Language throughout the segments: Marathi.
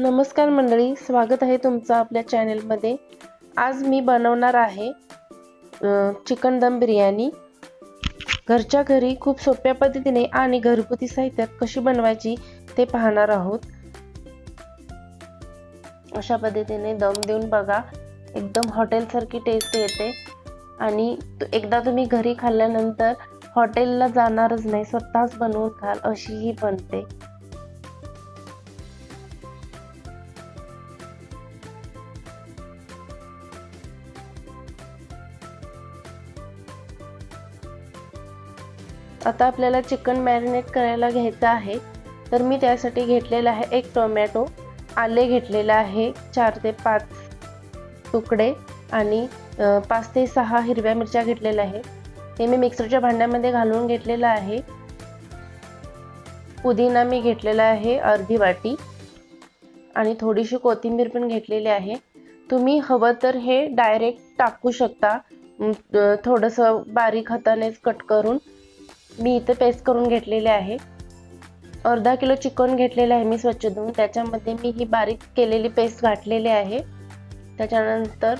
नमस्कार मंडळी, स्वागत आहे तुमचं आपल्या चॅनलमध्ये। आज मी बनवणार आहे चिकन दम बिर्याणी। घरच्या घरी खूप सोप्या पद्धतीने आणि घरगुती साहित्यात कशी बनवायची ते पाहणार आहोत। अशा पद्धतीने दम देऊन बघा, एकदम हॉटेल सारखी टेस्ट येते आणि एकदा तुम्ही घरी खाल्ल्यानंतर हॉटेलला जाणारच नाही, स्वतःच बनवून खाल अशी ही बनते। आता आपल्याला चिकन मॅरिनेट करायला घ्यायचं आहे, तर मी त्यासाठी घेतलेला आहे एक टोमॅटो, आले घेतलेला आहे 4 ते 5 तुकडे आणि 5 ते 6 हिरव्या मिरच्या घेतलेल्या आहे। ते मी मिक्सरच्या भांड्यामध्ये घालून घेतलेला आहे। पुदिना मी घेतलेला आहे अर्धी वाटी आणि थोडीशी कोथिंबीर पण घेतलेली आहे। तुम्ही हवं तर हे डायरेक्ट टाकू शकता, थोडंसं बारीक हातानेच कट करून। मी इथे पेस्ट करून घेतलेले आहे। अर्धा किलो चिकन घेतलेले आहे मी स्वच्छ धुवून, त्याच्यामध्ये मी ही बारीक केलेली पेस्ट घातलेली आहे। त्याच्यानंतर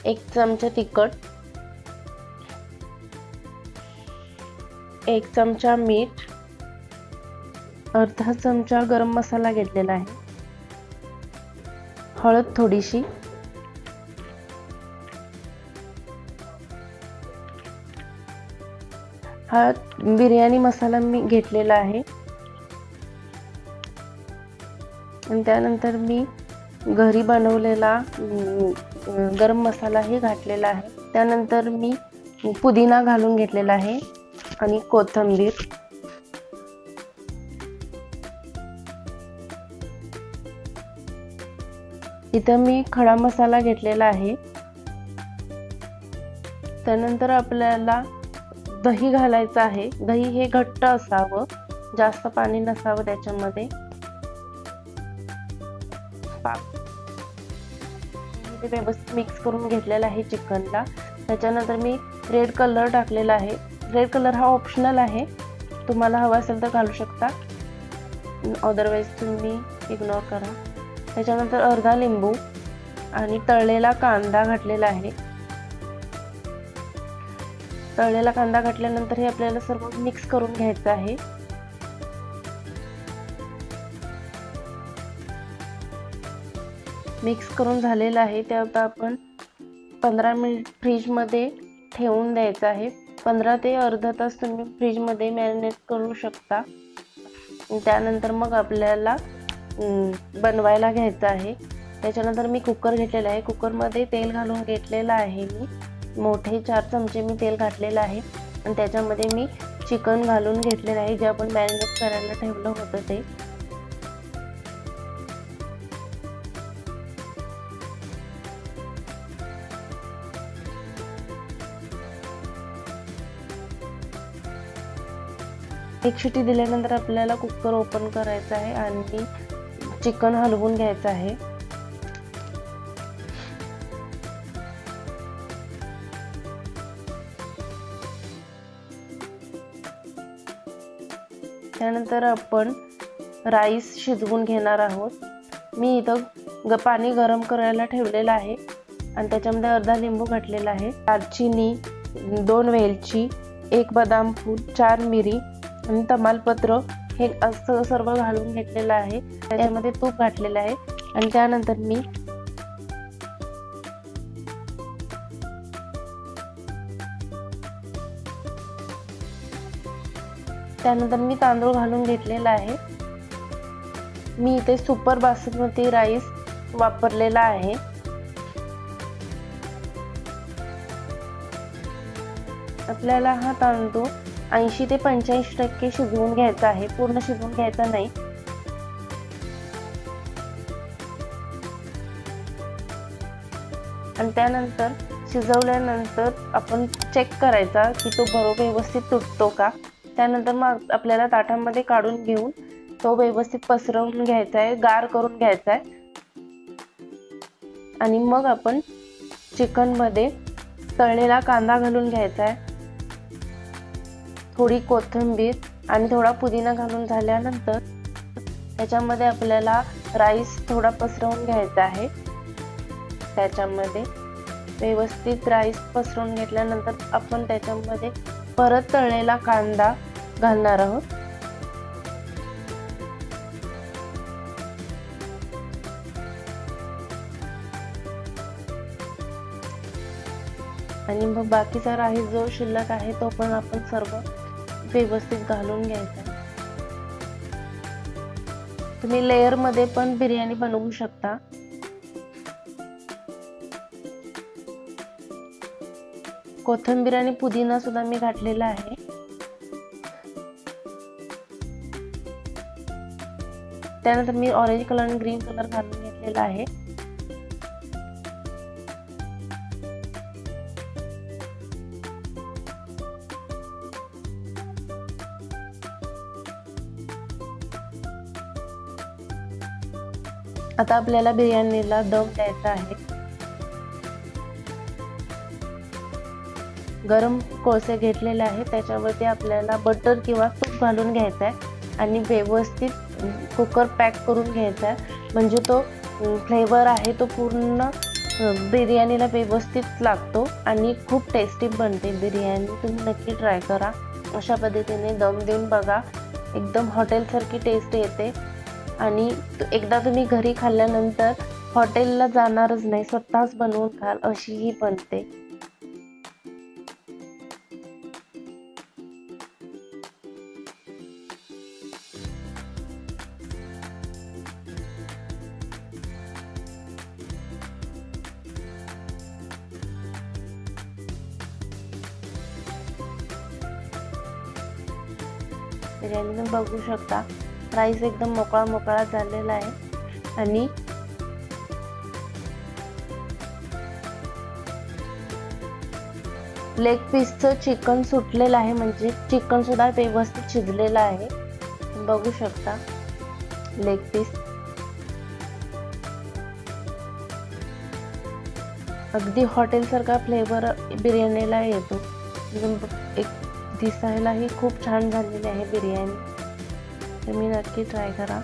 1 चमचा तिखट, 1 चमचा मीठ, अर्धा चमचा गरम मसाला घेतलेला आहे, हळद थोडीशी, हा बिर्याणी मसाला मी घेतलेला आहे आणि त्यानंतर मी घरी बनवलेला गरम मसाला हे घातलेला आहे। त्यानंतर मी पुदिना घालून घेतलेला आहे आणि कोथिंबीर। इथं मी खडा मसाला घेतलेला आहे। त्यानंतर आपल्याला दही घालायचं आहे। दही हे घट्ट असावं, जास्त पाणी नसावं त्याच्यामध्ये। ते व्यवस्थित मिक्स करून घेतलेला आहे चिकनला। त्याच्यानंतर मी रेड कलर टाकलेला आहे। रेड कलर हा ऑप्शनल आहे, तुम्हाला हवा असेल तर घालू शकता, अदरवाइज तुम्ही इग्नोर करा। त्याच्यानंतर अर्धा लिंबू आणि तळलेला कांदा घातलेला आहे। तळलेला कांदा घातल्यानंतर हे आपल्याला सर्व मिक्स करून घ्यायचं आहे। मिक्स करून झालेला आहे, ते आता आपण 15 मिनिट फ्रीज मध्ये ठेवून द्यायचं आहे। 15 ते अर्धा तास तुम्ही फ्रीज मध्ये मॅरिनेट करू शकता। त्यानंतर मग आपल्याला बनवायला घ्यायचं आहे। त्याच्यानंतर मी कुकर घेतलेला आहे। कुकर मध्ये तेल घालून घेतलेला आहे मी, मोठे 4 चमचे मी तेल घातलेलं आहे आणि त्याच्यामध्ये मी चिकन घालून घेतलेलं आहे, जे आपण मॅरिनेट करायला ठेवलं होतं ते। एक शिटी दिल्यानंतर आपल्याला कुकर ओपन करायचा आहे आणि चिकन हलवून घ्यायचं आहे। त्यानंतर आपण राईस शिजवून घेणार आहोत। मी इथं पाणी गरम करायला ठेवलेलं आहे आणि त्याच्यामध्ये अर्धा लिंबू घातलेला आहे। दालचिनी, 2 वेलची, 1 बदाम फूल, 4 मिरी आणि तमालपत्र हे असं सर्व घालून घेतलेलं आहे। त्याच्यामध्ये तूप घातलेलं आहे आणि त्यानंतर मी तांदूळ घालून घेतलेला आहे। मी इथे सुपर बासमती राईस वापरलेला आहे। आपल्याला हा तांदूळ 80 ते 85% शिजवून घ्यायचा आहे, पूर्ण शिजवून घ्यायचा नाही। आणि त्यानंतर शिजवल्यानंतर आपण चेक करायचा की तो बरोबर व्यवस्थित तुटतो का। त्यानंतर मग आपल्याला ताटामध्ये काढून घेऊन तो व्यवस्थित पसरवून घ्यायचा आहे, गार करून घ्यायचा आहे आणि मग आपण चिकन मध्ये तळलेला कांदा घालून घ्यायचा आहे, थोडी कोथिंबीर आणि थोडा पुदिना घालून झाल्यानंतर त्याच्यामध्ये आपल्याला राईस थोडा पसरवून घ्यायचा आहे. त्याच्यामध्ये व्यवस्थित राईस पसरवून घेतल्यानंतर आपण त्याच्यामध्ये परत तळलेला कांदा घालणार आहोत. आणि मग बाकीचा राईस जो शिल्लक आहे तो पण आपण सर्व व्यवस्थित घालून घ्यायचा. तुम्ही लेयर मध्ये पण बिर्याणी बनवू शकता. कोथिंबीर आणि पुदिना सुद्धा मी घातलेला आहे. त्यानंतर मी ऑरेंज कलर आणि ग्रीन कलर घालून घेतलेला आहे. आता आपल्याला बिर्याणीला दम द्यायचा आहे. गरम कोळसे घेतलेले आहे, त्याच्यावरती आपल्याला बटर किंवा तूप घालून घ्यायचं आहे आणि व्यवस्थित कुकर पॅक करून घ्यायचा आहे. म्हणजे तो फ्लेवर आहे तो पूर्ण बिर्याणीला व्यवस्थित लागतो आणि खूप टेस्टी बनते बिर्याणी. तुम्ही नक्की ट्राय करा. अशा पद्धतीने दम देऊन बघा, एकदम हॉटेलसारखी टेस्ट येते आणि एकदा तुम्ही घरी खाल्ल्यानंतर हॉटेलला जाणारच नाही, स्वतःच बनवून खाल अशी ही बनते. बिर्याणी तुम्ही बघू शकता, राईस एकदम मोकळा मोकळा झालेला आहे आणि लेग पीसचं चिकन सुटलेलं आहे, म्हणजे चिकन सुद्धा व्यवस्थित शिजलेलं आहे. बघू शकता लेग पीस अगदी हॉटेल सारखा फ्लेवर बिर्याणीला येतो. एक दिसायलाही खूप छान झालेली आहे बिर्याणी. तुम्ही नक्की ट्राय करा.